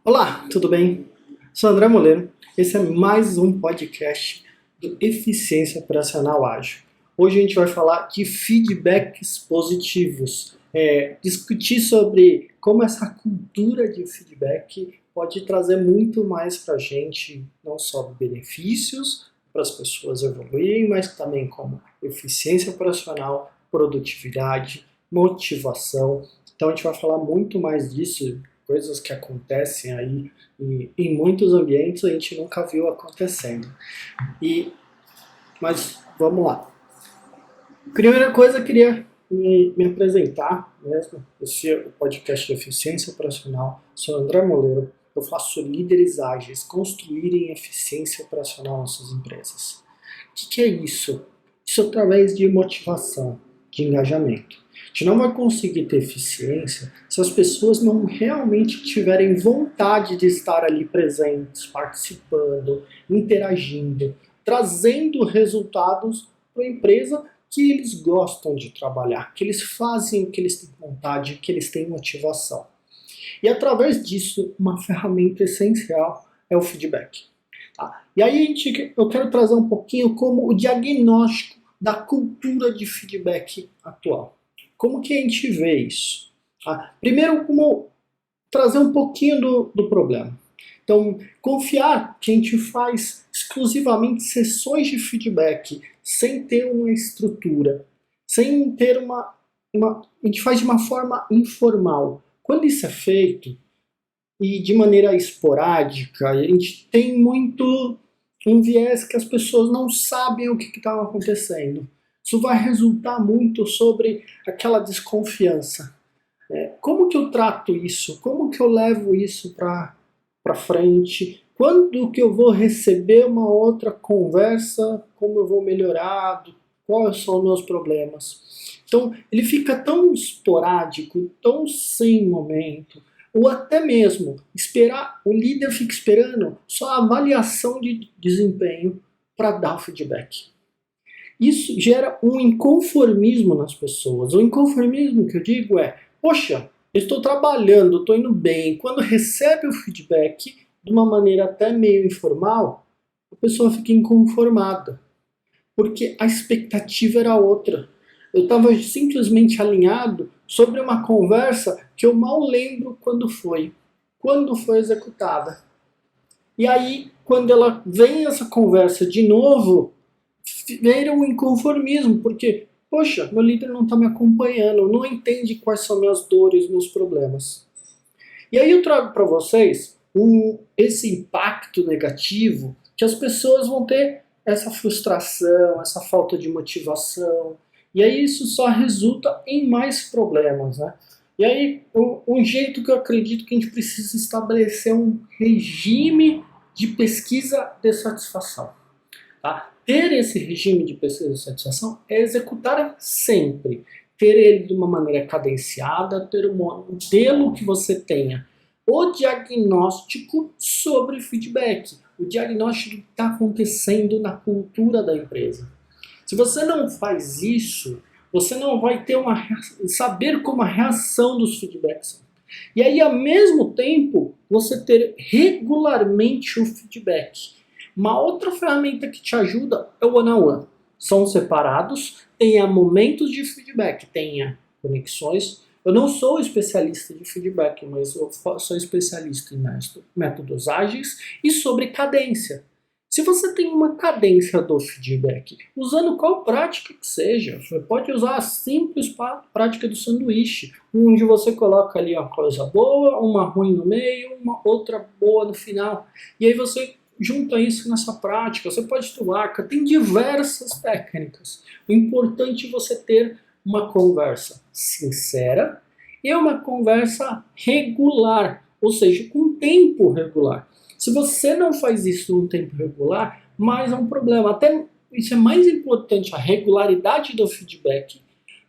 Olá, tudo bem? Sou André Moleiro. Esse é mais um podcast do Eficiência Operacional Ágil. Hoje a gente vai falar de feedbacks positivos, discutir sobre como essa cultura de feedback pode trazer muito mais para a gente, não só benefícios para as pessoas evoluírem, mas também como eficiência operacional, produtividade, motivação. Então a gente vai falar muito mais disso, coisas que acontecem aí e em muitos ambientes a gente nunca viu acontecendo. Mas vamos lá. Primeira coisa, eu queria me apresentar mesmo. Esse é o podcast de eficiência operacional. Sou André Moleiro. Eu faço líderes ágeis construírem eficiência operacional nas suas empresas. O que é isso? Isso através de motivação, de engajamento. A gente não vai conseguir ter eficiência se as pessoas não realmente tiverem vontade de estar ali presentes, participando, interagindo, trazendo resultados para a empresa que eles gostam de trabalhar, que eles fazem o que eles têm vontade, que eles têm motivação. E através disso, uma ferramenta essencial é o feedback. Tá? E aí eu quero trazer um pouquinho como o diagnóstico da cultura de feedback atual. Como que a gente vê isso? Tá? Primeiro, como trazer um pouquinho do problema. Então, confiar que a gente faz exclusivamente sessões de feedback sem ter uma estrutura, sem ter a gente faz de uma forma informal. Quando isso é feito e de maneira esporádica, a gente tem muito um viés que as pessoas não sabem o que está acontecendo. Isso vai resultar muito sobre aquela desconfiança. Como que eu trato isso? Como que eu levo isso para frente? Quando que eu vou receber uma outra conversa? Como eu vou melhorar? Quais são os meus problemas? Então, ele fica tão esporádico, tão sem momento, ou até mesmo esperar, o líder fica esperando só a avaliação de desempenho para dar o feedback. Isso gera um inconformismo nas pessoas. O inconformismo que eu digo é, poxa, eu estou trabalhando, estou indo bem. Quando recebe o feedback de uma maneira até meio informal, a pessoa fica inconformada, porque a expectativa era outra. Eu estava simplesmente alinhado sobre uma conversa que eu mal lembro quando foi executada. E aí, quando ela vem essa conversa de novo, vira um inconformismo, porque, poxa, meu líder não está me acompanhando, não entende quais são minhas dores, meus problemas. E aí eu trago para vocês esse impacto negativo que as pessoas vão ter essa frustração, essa falta de motivação, e aí isso só resulta em mais problemas, né? E aí, um jeito que eu acredito que a gente precisa estabelecer um regime de pesquisa de satisfação. Tá? Ter esse regime de pesquisa de satisfação é executar sempre. Ter ele de uma maneira cadenciada, ter um modelo que você tenha o diagnóstico sobre feedback, o diagnóstico do que está acontecendo na cultura da empresa. Se você não faz isso, você não vai ter saber como a reação dos feedbacks. E aí, ao mesmo tempo, você ter regularmente o feedback. Uma outra ferramenta que te ajuda é o one-on-one. São separados, tenha momentos de feedback, tenha conexões. Eu não sou especialista de feedback, mas eu sou especialista em métodos ágeis e sobre cadência. Se você tem uma cadência do feedback, usando qual prática que seja, você pode usar a simples prática do sanduíche, onde você coloca ali uma coisa boa, uma ruim no meio, uma outra boa no final. E aí você junta isso nessa prática. Você pode estudar, tem diversas técnicas. O importante é você ter uma conversa sincera e uma conversa regular, ou seja, com tempo regular. Se você não faz isso num tempo regular, mais é um problema. Até isso é mais importante, a regularidade do feedback,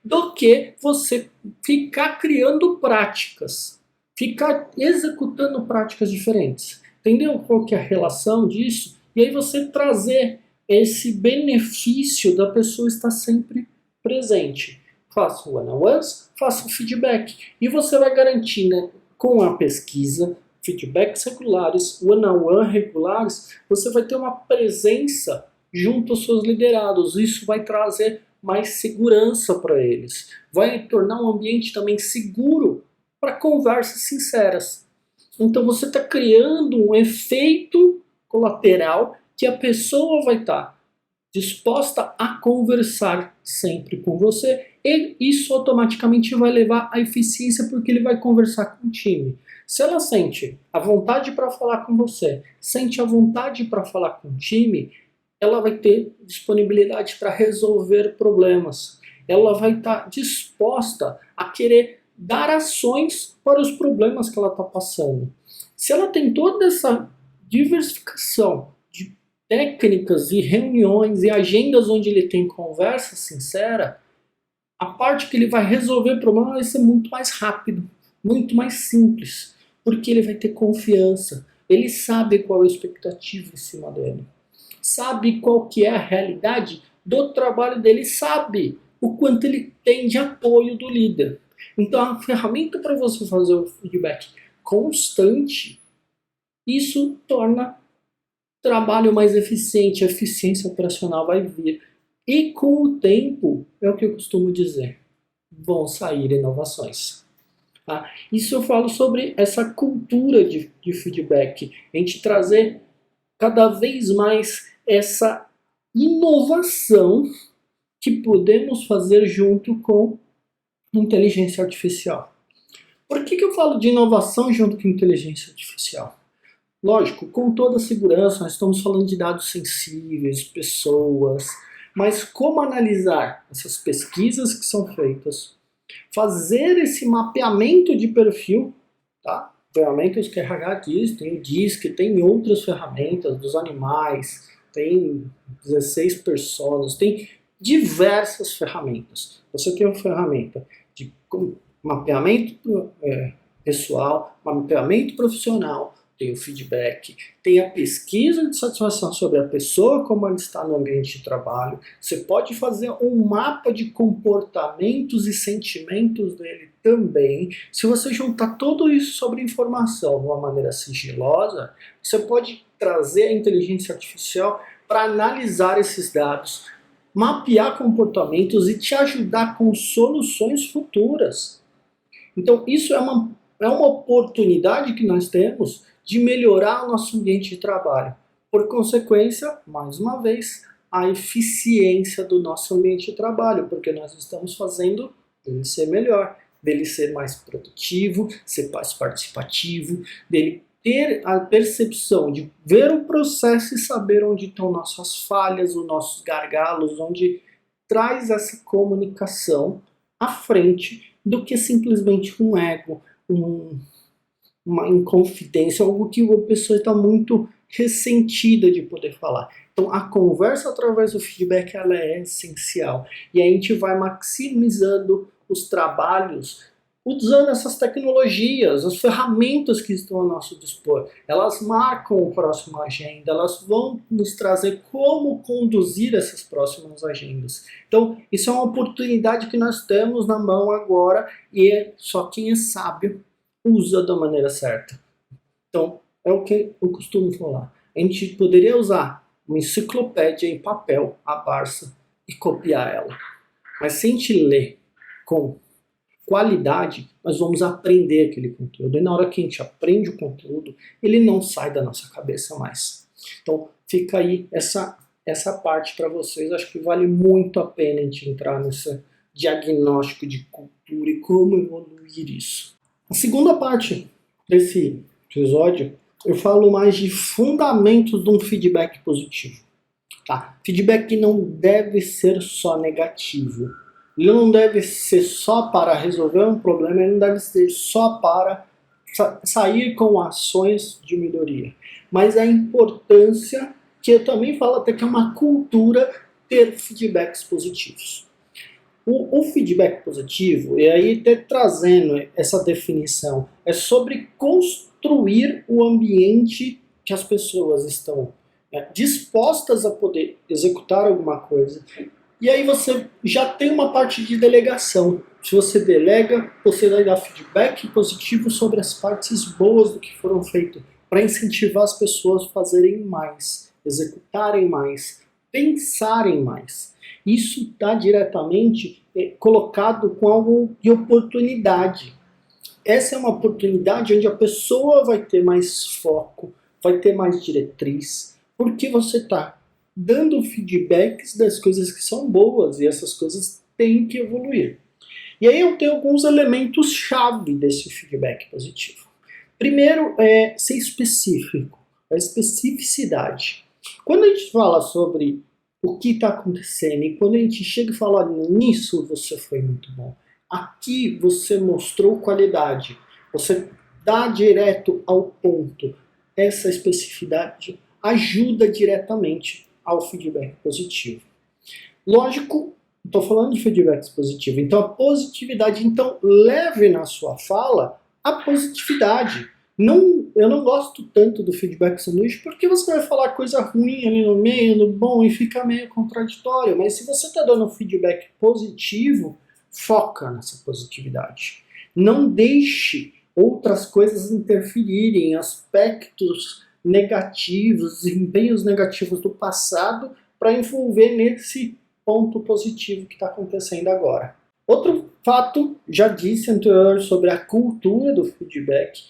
do que você ficar criando práticas, ficar executando práticas diferentes. Entendeu qual que é a relação disso? E aí você trazer esse benefício da pessoa estar sempre presente. Faça o one-on-ones, faça o feedback. E você vai garantir, né, com a pesquisa, feedbacks regulares, one-on-one regulares, você vai ter uma presença junto aos seus liderados. Isso vai trazer mais segurança para eles. Vai tornar um ambiente também seguro para conversas sinceras. Então você está criando um efeito colateral que a pessoa vai estar disposta a conversar sempre com você, e isso automaticamente vai levar à eficiência, porque ele vai conversar com o time. Se ela sente a vontade para falar com você, sente a vontade para falar com o time, ela vai ter disponibilidade para resolver problemas. Ela vai estar disposta a querer dar ações para os problemas que ela está passando. Se ela tem toda essa diversificação de técnicas e reuniões e agendas onde ele tem conversa sincera, a parte que ele vai resolver o problema vai ser muito mais rápido, muito mais simples, porque ele vai ter confiança, ele sabe qual é a expectativa em cima dele, sabe qual que é a realidade do trabalho dele, sabe o quanto ele tem de apoio do líder. Então a ferramenta para você fazer o feedback constante, isso torna o trabalho mais eficiente, a eficiência operacional vai vir. E com o tempo, é o que eu costumo dizer, vão sair inovações. Tá? Isso eu falo sobre essa cultura de feedback, a gente trazer cada vez mais essa inovação que podemos fazer junto com inteligência artificial. Por que eu falo de inovação junto com inteligência artificial? Lógico, com toda a segurança, nós estamos falando de dados sensíveis, pessoas, mas como analisar essas pesquisas que são feitas, fazer esse mapeamento de perfil, tá? Ferramentas que a RH diz, tem o DISC, tem outras ferramentas dos animais, tem 16 personas, tem diversas ferramentas. Você tem uma ferramenta de mapeamento pessoal, mapeamento profissional, tem o feedback, tem a pesquisa de satisfação sobre a pessoa, como ela está no ambiente de trabalho. Você pode fazer um mapa de comportamentos e sentimentos dele também. Se você juntar tudo isso sobre informação de uma maneira sigilosa, você pode trazer a inteligência artificial para analisar esses dados, mapear comportamentos e te ajudar com soluções futuras. Então isso é uma oportunidade que nós temos de melhorar o nosso ambiente de trabalho. Por consequência, mais uma vez, a eficiência do nosso ambiente de trabalho, porque nós estamos fazendo ele ser melhor, dele ser mais produtivo, ser mais participativo, dele ter a percepção de ver o processo e saber onde estão nossas falhas, os nossos gargalos, onde traz essa comunicação à frente do que simplesmente um ego, uma inconfidência, algo que a pessoa está muito ressentida de poder falar. Então a conversa através do feedback ela é essencial. E a gente vai maximizando os trabalhos usando essas tecnologias, as ferramentas que estão ao nosso dispor. Elas marcam a próxima agenda, elas vão nos trazer como conduzir essas próximas agendas. Então, isso é uma oportunidade que nós temos na mão agora e só quem é sábio usa da maneira certa. Então, é o que eu costumo falar. A gente poderia usar uma enciclopédia em papel, a Barça, e copiar ela. Mas se a gente ler com qualidade, nós vamos aprender aquele conteúdo. E na hora que a gente aprende o conteúdo, ele não sai da nossa cabeça mais. Então, fica aí essa parte para vocês. Acho que vale muito a pena a gente entrar nesse diagnóstico de cultura e como evoluir isso. A segunda parte desse episódio, eu falo mais de fundamentos de um feedback positivo. Tá? Feedback não deve ser só negativo. Ele não deve ser só para resolver um problema, ele não deve ser só para sair com ações de melhoria. Mas a importância, que eu também falo até que é uma cultura, ter feedbacks positivos. O feedback positivo, e aí até trazendo essa definição, é sobre construir o ambiente que as pessoas estão dispostas a poder executar alguma coisa, E aí você já tem uma parte de delegação. Se você delega, você vai dar feedback positivo sobre as partes boas do que foram feito, para incentivar as pessoas a fazerem mais, executarem mais, pensarem mais. Isso está diretamente colocado com algo de oportunidade. Essa é uma oportunidade onde a pessoa vai ter mais foco, vai ter mais diretriz, porque você está dando feedbacks das coisas que são boas e essas coisas têm que evoluir. E aí eu tenho alguns elementos-chave desse feedback positivo. Primeiro é ser específico, a especificidade. Quando a gente fala sobre o que está acontecendo e quando a gente chega e fala nisso você foi muito bom, aqui você mostrou qualidade, você dá direto ao ponto, essa especificidade ajuda diretamente ao feedback positivo. Lógico, estou falando de feedbacks positivos, então a positividade, então leve na sua fala a positividade. Eu não gosto tanto do feedback sanduíche porque você vai falar coisa ruim ali no meio, no bom, e fica meio contraditório. Mas se você está dando um feedback positivo, foca nessa positividade. Não deixe outras coisas interferirem, aspectos negativos, desempenhos negativos do passado para envolver nesse ponto positivo que está acontecendo agora. Outro fato, já disse anterior sobre a cultura do feedback,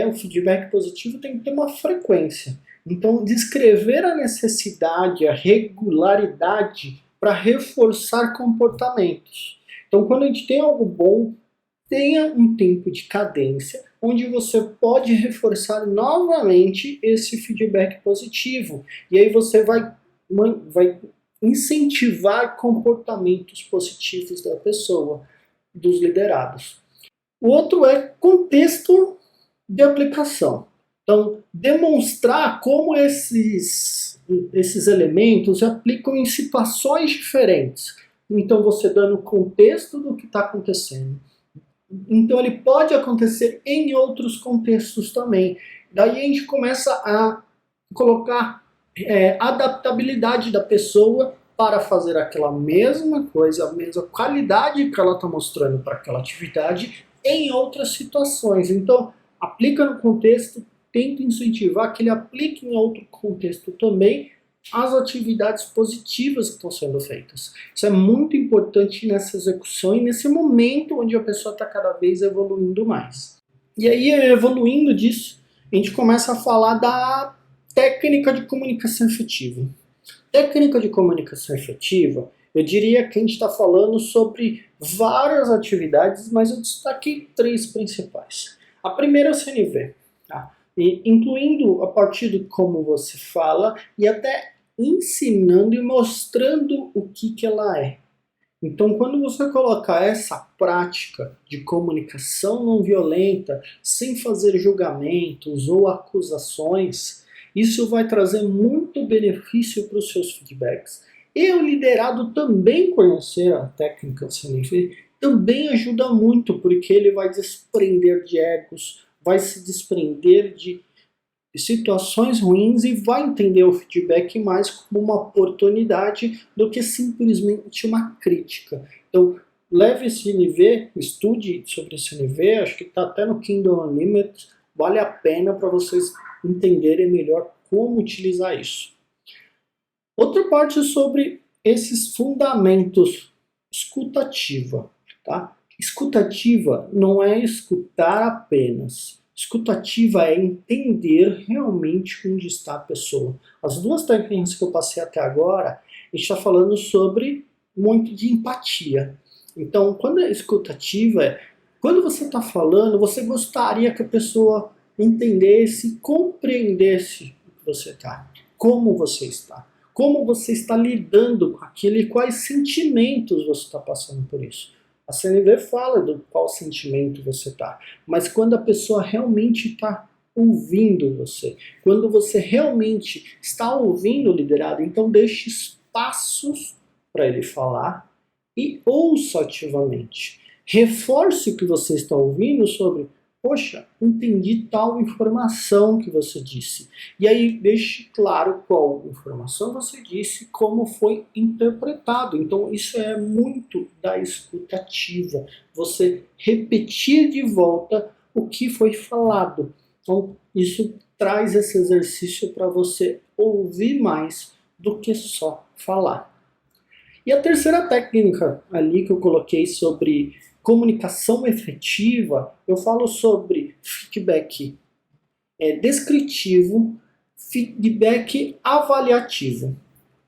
o feedback positivo tem que ter uma frequência. Então, descrever a necessidade, a regularidade para reforçar comportamentos. Então, quando a gente tem algo bom, tenha um tempo de cadência, onde você pode reforçar novamente esse feedback positivo. E aí você vai incentivar comportamentos positivos da pessoa, dos liderados. O outro é contexto de aplicação. Então, demonstrar como esses elementos se aplicam em situações diferentes. Então, você dando contexto do que está acontecendo. Então, ele pode acontecer em outros contextos também. Daí a gente começa a colocar adaptabilidade da pessoa para fazer aquela mesma coisa, a mesma qualidade que ela está mostrando para aquela atividade em outras situações. Então, aplica no contexto, tenta incentivar que ele aplique em outro contexto também as atividades positivas que estão sendo feitas. Isso é muito importante nessa execução e nesse momento onde a pessoa está cada vez evoluindo mais. E aí, evoluindo disso, a gente começa a falar da técnica de comunicação efetiva. Técnica de comunicação efetiva, eu diria que a gente está falando sobre várias atividades, mas eu destaquei 3 principais. A primeira é o CNV, tá? Incluindo a partir de como você fala e até ensinando e mostrando o que ela é. Então, quando você colocar essa prática de comunicação não violenta, sem fazer julgamentos ou acusações, isso vai trazer muito benefício para os seus feedbacks. E o liderado também conhecer a técnica CNV também ajuda muito, porque ele vai desprender de egos, vai se desprender de situações ruins e vai entender o feedback mais como uma oportunidade do que simplesmente uma crítica. Então, leve esse CNV, estude sobre esse CNV, acho que está até no Kindle Unlimited, vale a pena para vocês entenderem melhor como utilizar isso. Outra parte é sobre esses fundamentos. Escutativa. Tá? Escutativa não é escutar apenas. Escutativa é entender realmente onde está a pessoa. As 2 técnicas que eu passei até agora, a gente está falando sobre muito de empatia. Então, quando é escutativa, quando você está falando, você gostaria que a pessoa entendesse, compreendesse o que você está, como você está lidando com aquilo e quais sentimentos você está passando por isso. A CNV fala do qual sentimento você está, mas quando a pessoa realmente está ouvindo você, quando você realmente está ouvindo o liderado, então deixe espaços para ele falar e ouça ativamente. Reforce o que você está ouvindo sobre poxa, entendi tal informação que você disse. E aí deixe claro qual informação você disse, como foi interpretado. Então isso é muito da escutativa. Você repetir de volta o que foi falado. Então isso traz esse exercício para você ouvir mais do que só falar. E a terceira técnica ali que eu coloquei sobre comunicação efetiva, eu falo sobre feedback descritivo, feedback avaliativo.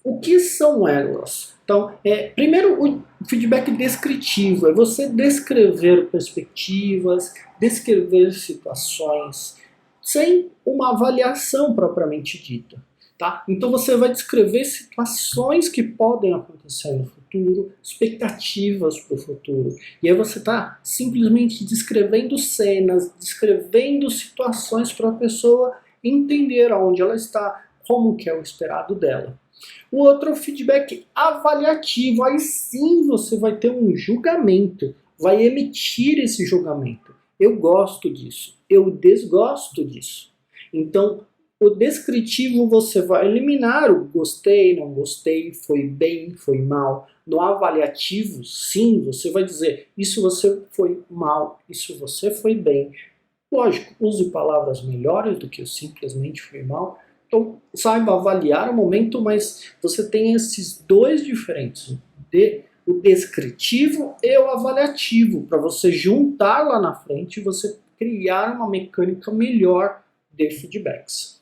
O que são elas? Então, primeiro, o feedback descritivo é você descrever perspectivas, descrever situações, sem uma avaliação propriamente dita. Tá? Então você vai descrever situações que podem acontecer no futuro, expectativas para o futuro. E aí você está simplesmente descrevendo cenas, descrevendo situações para a pessoa entender aonde ela está, como que é o esperado dela. O outro é o feedback avaliativo. Aí sim você vai ter um julgamento, vai emitir esse julgamento. Eu gosto disso, eu desgosto disso. Então, o descritivo você vai eliminar o gostei, não gostei, foi bem, foi mal. No avaliativo, sim, você vai dizer isso você foi mal, isso você foi bem. Lógico, use palavras melhores do que o simplesmente foi mal. Então, saiba avaliar o momento, mas você tem esses dois diferentes, o descritivo e o avaliativo, para você juntar lá na frente e você criar uma mecânica melhor de feedbacks.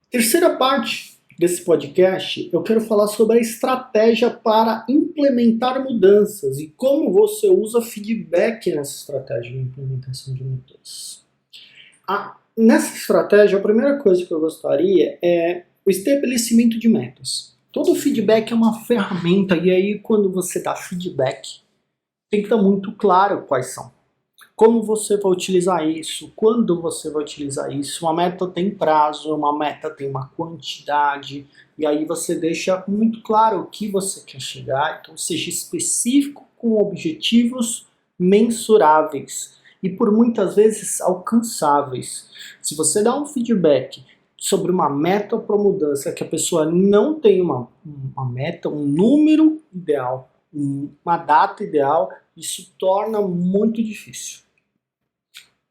Terceira parte desse podcast, eu quero falar sobre a estratégia para implementar mudanças e como você usa feedback nessa estratégia de implementação de mudanças. Nessa estratégia, a primeira coisa que eu gostaria é o estabelecimento de metas. Todo feedback é uma ferramenta e aí quando você dá feedback, tem que estar muito claro quais são. Como você vai utilizar isso? Quando você vai utilizar isso? Uma meta tem prazo, uma meta tem uma quantidade, e aí você deixa muito claro o que você quer chegar, então seja específico com objetivos mensuráveis e por muitas vezes alcançáveis. Se você dá um feedback sobre uma meta para mudança que a pessoa não tem uma meta, um número ideal, uma data ideal, isso torna muito difícil.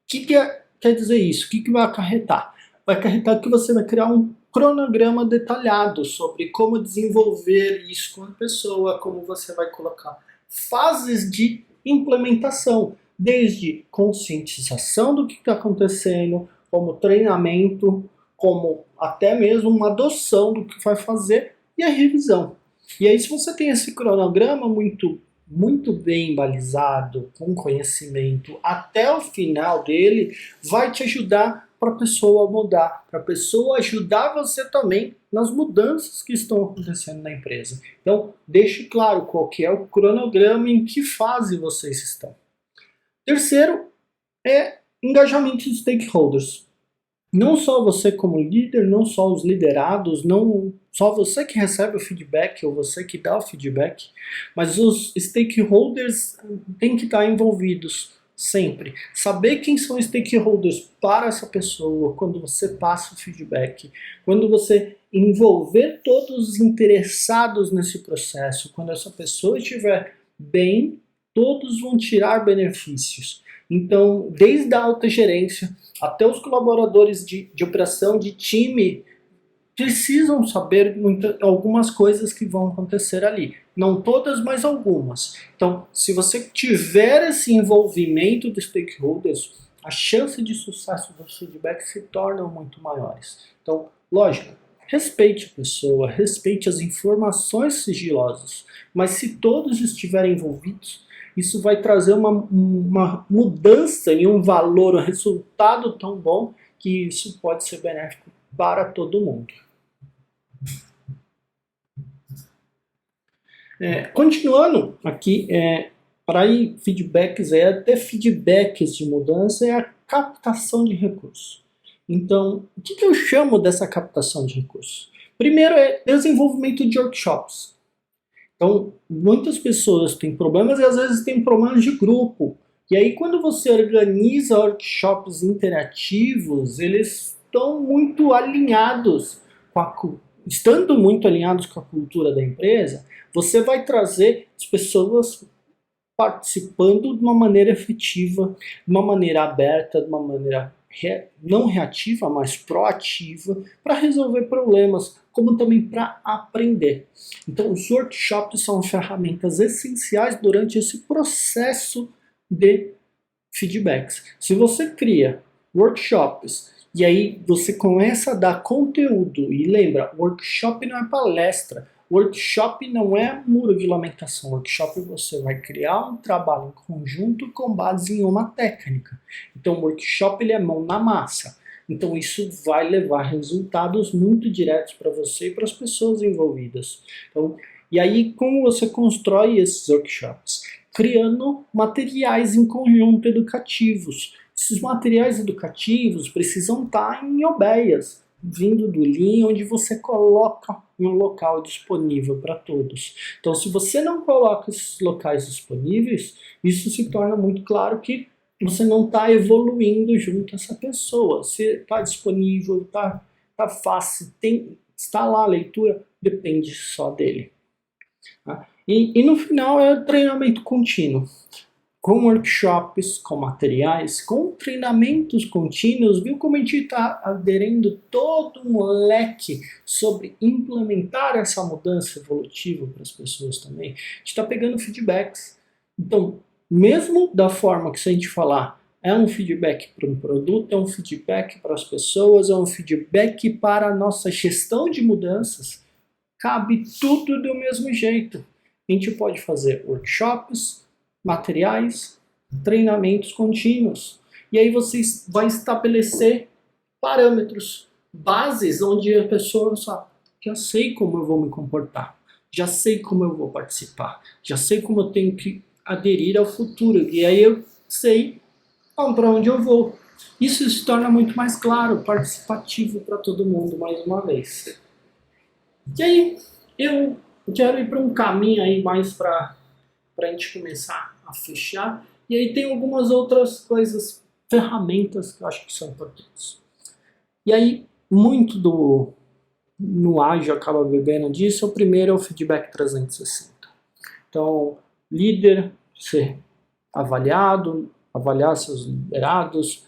O que quer dizer isso? O que vai acarretar? Vai acarretar que você vai criar um cronograma detalhado sobre como desenvolver isso com a pessoa, como você vai colocar fases de implementação, desde conscientização do que está acontecendo, como treinamento, como até mesmo uma adoção do que vai fazer e a revisão. E aí se você tem esse cronograma muito bem balizado, com conhecimento, até o final dele, vai te ajudar para a pessoa mudar, para a pessoa ajudar você também nas mudanças que estão acontecendo na empresa. Então, deixe claro qual que é o cronograma, em que fase vocês estão. Terceiro é engajamento de stakeholders. Não só você como líder, não só os liderados, não só você que recebe o feedback ou você que dá o feedback, mas os stakeholders têm que estar envolvidos sempre. Saber quem são os stakeholders para essa pessoa quando você passa o feedback, quando você envolver todos os interessados nesse processo, quando essa pessoa estiver bem, todos vão tirar benefícios. Então, desde a alta gerência até os colaboradores de operação, de time, precisam saber algumas coisas que vão acontecer ali. Não todas, mas algumas. Então, se você tiver esse envolvimento dos stakeholders, a chance de sucesso dos feedbacks se tornam muito maiores. Então, lógico, respeite a pessoa, respeite as informações sigilosas, mas se todos estiverem envolvidos, isso vai trazer uma mudança em um valor, um resultado tão bom que isso pode ser benéfico para todo mundo. Continuando aqui, para feedbacks, até feedbacks de mudança, é a captação de recursos. Então, o que eu chamo dessa captação de recursos? Primeiro é desenvolvimento de workshops. Então, muitas pessoas têm problemas e às vezes têm problemas de grupo. E aí quando você organiza workshops interativos, eles estão muito alinhados com a estando muito alinhados com a cultura da empresa, você vai trazer as pessoas participando de uma maneira efetiva, de uma maneira aberta, de uma maneira não reativa, mas proativa, para resolver problemas, como também para aprender. Então, os workshops são ferramentas essenciais durante esse processo de feedbacks. Se você cria workshops e aí você começa a dar conteúdo, e lembra, workshop não é palestra, workshop não é muro de lamentação, workshop você vai criar um trabalho em conjunto com base em uma técnica. Então workshop ele é mão na massa. Então isso vai levar resultados muito diretos para você e para as pessoas envolvidas. Então, e aí como você constrói esses workshops? Criando materiais em conjunto educativos. Esses materiais educativos precisam estar em obeias, vindo do Lean, onde você coloca em um local disponível para todos. Então, se você não coloca esses locais disponíveis, isso se torna muito claro que você não está evoluindo junto a essa pessoa. Se está disponível, está fácil, está lá a leitura, depende só dele. Tá? E no final é treinamento contínuo, com workshops, com materiais, com treinamentos contínuos, viu como a gente está aderindo todo um leque sobre implementar essa mudança evolutiva para as pessoas também. A gente está pegando feedbacks. Então, mesmo da forma que se a gente falar, é um feedback para um produto, é um feedback para as pessoas, é um feedback para a nossa gestão de mudanças, cabe tudo do mesmo jeito. A gente pode fazer workshops, materiais, treinamentos contínuos. E aí você vai estabelecer parâmetros, bases, onde a pessoa sabe, já sei como eu vou me comportar, já sei como eu vou participar, já sei como eu tenho que aderir ao futuro. E aí eu sei para onde eu vou. Isso se torna muito mais claro, participativo para todo mundo, mais uma vez. E aí, eu quero ir para um caminho aí mais para a gente começar a fechar. E aí tem algumas outras coisas, ferramentas que eu acho que são importantes. E aí, muito no ágil acaba bebendo disso. O primeiro é o feedback 360. Então, líder, ser avaliado, avaliar seus liderados,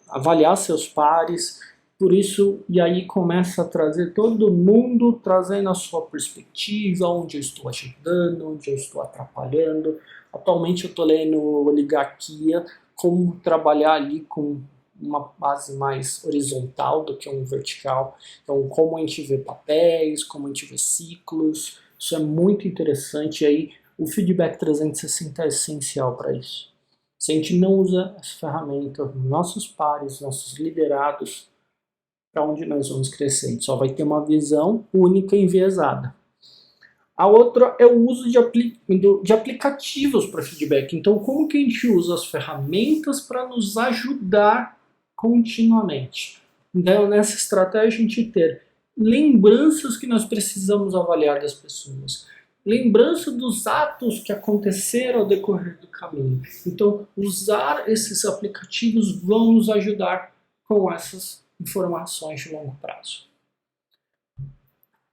avaliar seus pares. Por isso, e aí começa a trazer todo mundo, trazendo a sua perspectiva, onde eu estou ajudando, onde eu estou atrapalhando. Atualmente eu estou lendo Oligarquia, como trabalhar ali com uma base mais horizontal do que um vertical. Então, como a gente vê papéis, como a gente vê ciclos, isso é muito interessante. E aí, o feedback 360 é essencial para isso. Se a gente não usa essa ferramenta, nossos pares, nossos liderados, para onde nós vamos crescer? A gente só vai ter uma visão única e enviesada. A outra é o uso de aplicativos para feedback. Então, como que a gente usa as ferramentas para nos ajudar continuamente? Então, nessa estratégia, a gente ter lembranças que nós precisamos avaliar das pessoas. Lembrança dos atos que aconteceram ao decorrer do caminho. Então, usar esses aplicativos vão nos ajudar com essas informações de longo prazo.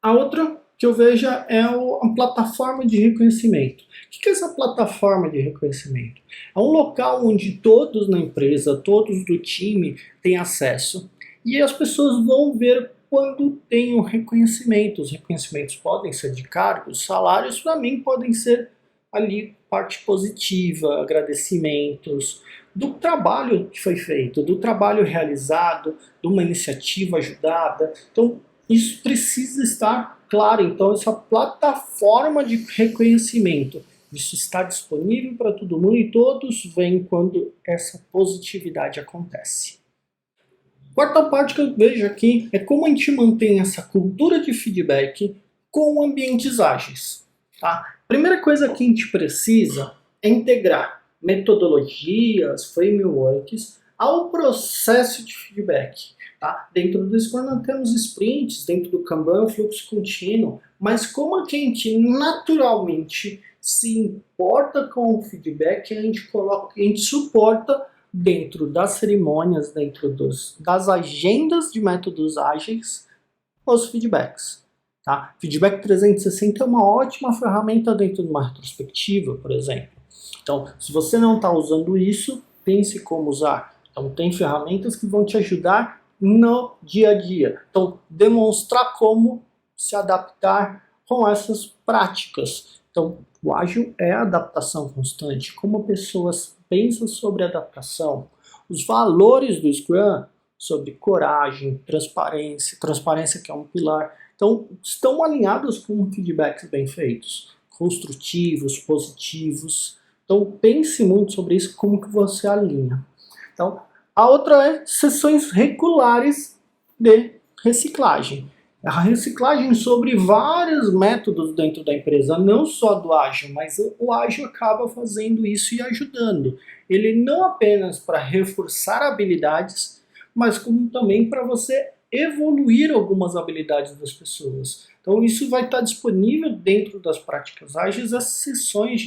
A outra que eu vejo é a plataforma de reconhecimento. O que é essa plataforma de reconhecimento? É um local onde todos na empresa, todos do time têm acesso e as pessoas vão ver quando tem um reconhecimento. Os reconhecimentos podem ser de cargos, salários também podem ser ali parte positiva, agradecimentos, do trabalho que foi feito, do trabalho realizado, de uma iniciativa ajudada. Então, isso precisa estar claro. Então, essa plataforma de reconhecimento, isso está disponível para todo mundo e todos veem quando essa positividade acontece. Quarta parte que eu vejo aqui é como a gente mantém essa cultura de feedback com ambientes ágeis. Tá? Primeira coisa que a gente precisa é integrar metodologias, frameworks ao processo de feedback. Tá? Dentro do Scrum nós temos sprints, dentro do Kanban, fluxo contínuo, mas como a gente naturalmente se importa com o feedback, a gente suporta dentro das cerimônias, dentro das agendas de métodos ágeis, os feedbacks. Tá? Feedback 360 é uma ótima ferramenta dentro de uma retrospectiva, por exemplo. Então, se você não está usando isso, pense como usar. Então, tem ferramentas que vão te ajudar no dia a dia. Então, demonstrar como se adaptar com essas práticas. Então, o ágil é a adaptação constante. Como pessoas pensam sobre adaptação. Os valores do Scrum sobre coragem, transparência que é um pilar. Então, estão alinhados com feedbacks bem feitos, construtivos, positivos. Então, pense muito sobre isso, como que você alinha. Então, a outra é sessões regulares de reciclagem. A reciclagem sobre vários métodos dentro da empresa, não só do ágil, mas o ágil acaba fazendo isso e ajudando. Ele não apenas para reforçar habilidades, mas como também para você evoluir algumas habilidades das pessoas. Então isso vai estar disponível dentro das práticas ágeis, as sessões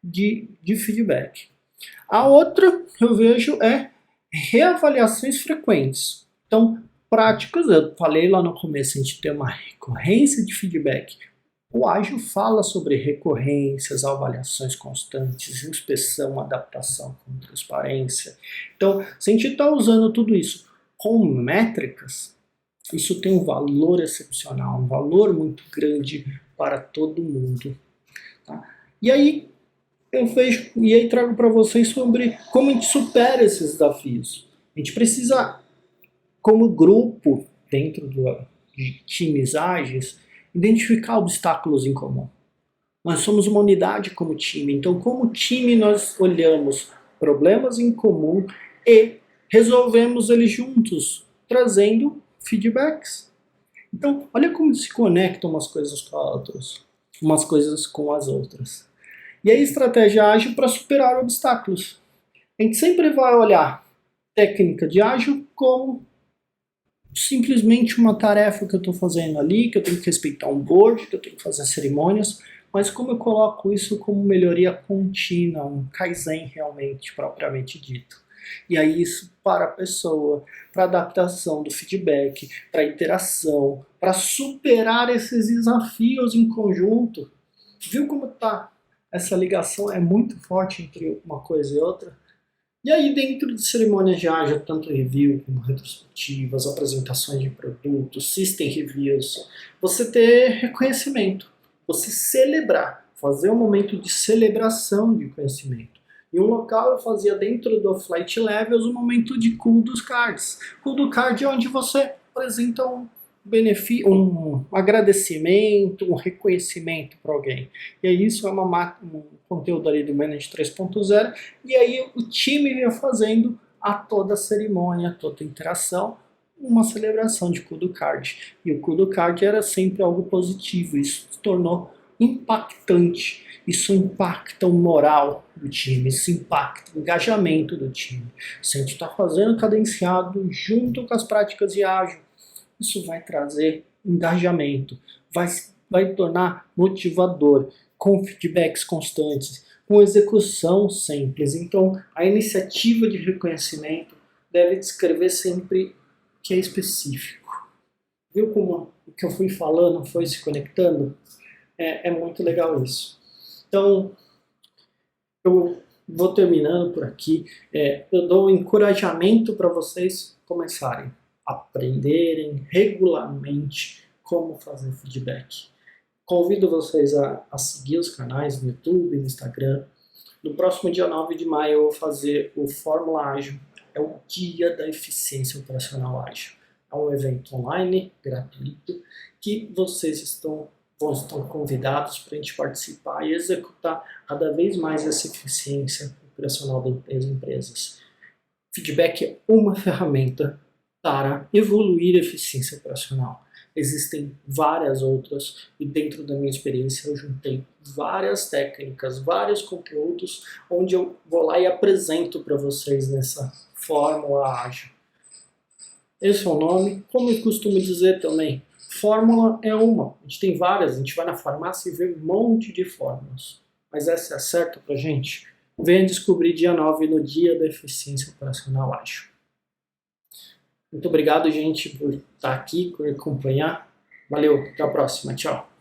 de feedback. A outra que eu vejo é reavaliações frequentes. Então, práticas, eu falei lá no começo, a gente tem uma recorrência de feedback. O ágil fala sobre recorrências, avaliações constantes, inspeção, adaptação com transparência. Então, se a gente está usando tudo isso com métricas, isso tem um valor excepcional, um valor muito grande para todo mundo. Tá? E aí, eu vejo, e aí trago para vocês sobre como a gente supera esses desafios. A gente precisa, como grupo, dentro de times ágeis, identificar obstáculos em comum. Nós somos uma unidade como time, então como time nós olhamos problemas em comum e resolvemos eles juntos, trazendo feedbacks. Então, olha como se conectam umas coisas com as outras, umas coisas com as outras. E a estratégia ágil para superar obstáculos. A gente sempre vai olhar técnica de ágil como simplesmente uma tarefa que eu estou fazendo ali, que eu tenho que respeitar um board, que eu tenho que fazer cerimônias, mas como eu coloco isso como melhoria contínua, um Kaizen realmente, propriamente dito. E aí isso para a pessoa, para adaptação do feedback, para interação, para superar esses desafios em conjunto. Viu como tá? Essa ligação é muito forte entre uma coisa e outra. E aí, dentro de cerimônias de ágil, tanto review como retrospectivas, apresentações de produtos, system reviews, você ter reconhecimento, você celebrar, fazer um momento de celebração de conhecimento. Em um local eu fazia dentro do Flight Levels um momento de cool dos cards. Cool do card é onde você apresenta um agradecimento, um reconhecimento para alguém. E aí isso é um conteúdo ali do Manage 3.0, e aí o time ia fazendo a toda a cerimônia, a toda a interação, uma celebração de Kudo Card. E o Kudo Card era sempre algo positivo, isso se tornou impactante, isso impacta o moral do time, isso impacta o engajamento do time. Se a gente está fazendo cadenciado junto com as práticas de ágil, isso vai trazer engajamento, vai tornar motivador, com feedbacks constantes, com execução simples. Então, a iniciativa de reconhecimento deve descrever sempre que é específico. Viu como o que eu fui falando foi se conectando? É muito legal isso. Então, eu vou terminando por aqui. Eu dou um encorajamento para vocês começarem aprenderem regularmente como fazer feedback. Convido vocês a seguir os canais no YouTube, no Instagram. No próximo dia 9 de maio eu vou fazer o Fórmula Ágil. É o Dia da Eficiência Operacional Ágil. É um evento online, gratuito, que vocês estão convidados para a gente participar e executar cada vez mais essa eficiência operacional das empresas. Feedback é uma ferramenta para evoluir a eficiência operacional. Existem várias outras e dentro da minha experiência eu juntei várias técnicas, vários conteúdos onde eu vou lá e apresento para vocês nessa fórmula ágil. Esse é o nome, como eu costumo dizer também, fórmula é uma, a gente tem várias, a gente vai na farmácia e vê um monte de fórmulas. mas essa é a certa pra gente? Venha descobrir dia 9 no Dia da Eficiência Operacional Ágil. Muito obrigado, gente, por estar aqui, por acompanhar. Valeu, até a próxima. Tchau.